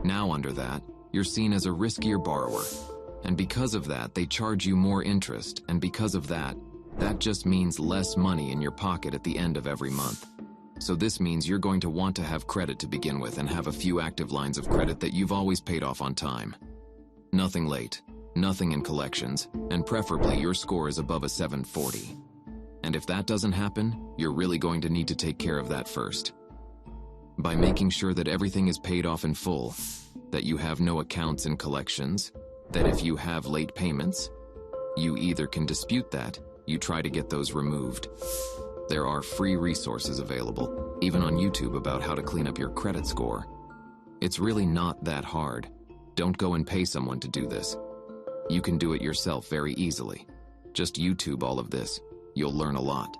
Now under that, you're seen as a riskier borrower. And because of that, they charge you more interest, and because of that, that just means less money in your pocket at the end of every month. So this means you're going to want to have credit to begin with and have a few active lines of credit that you've always paid off on time. Nothing late, nothing in collections, and preferably your score is above a 740. And if that doesn't happen, you're really going to need to take care of that first. By making sure that everything is paid off in full, that you have no accounts in collections, that if you have late payments, you either can dispute that, you try to get those removed. There are free resources available, even on YouTube, about how to clean up your credit score. It's really not that hard. Don't go and pay someone to do this. You can do it yourself very easily. Just YouTube all of this. You'll learn a lot.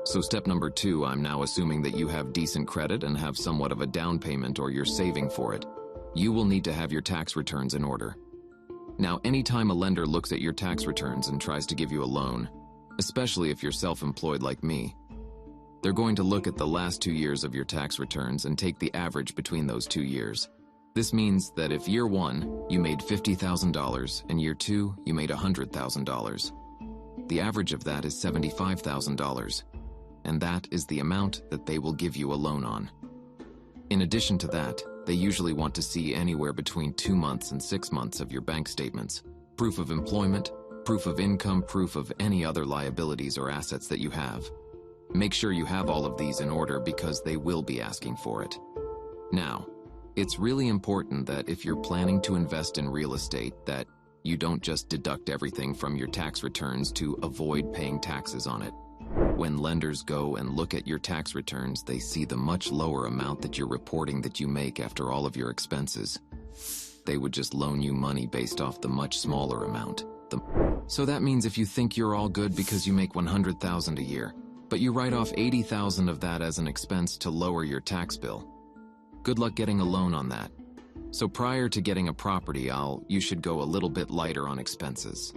So step number 2, I'm now assuming that you have decent credit and have somewhat of a down payment or you're saving for it. You will need to have your tax returns in order. Now, anytime a lender looks at your tax returns and tries to give you a loan, especially if you're self-employed like me, they're going to look at the last 2 years of your tax returns and take the average between those 2 years. This means that if year 1, you made $50,000 and year 2, you made $100,000. The average of that is $75,000, and that is the amount that they will give you a loan on. In addition to that, they usually want to see anywhere between 2 months and 6 months of your bank statements, proof of employment, proof of income, proof of any other liabilities or assets that you have. Make sure you have all of these in order because they will be asking for it. Now, it's really important that if you're planning to invest in real estate, that you don't just deduct everything from your tax returns to avoid paying taxes on it. When lenders go and look at your tax returns, they see the much lower amount that you're reporting that you make after all of your expenses. They would just loan you money based off the much smaller amount. So that means if you think you're all good because you make $100,000 a year, but you write off $80,000 of that as an expense to lower your tax bill, good luck getting a loan on that. So prior to getting a property, you should go a little bit lighter on expenses.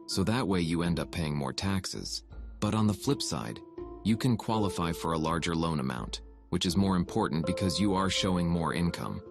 So that way you end up paying more taxes. But on the flip side, you can qualify for a larger loan amount, which is more important because you are showing more income.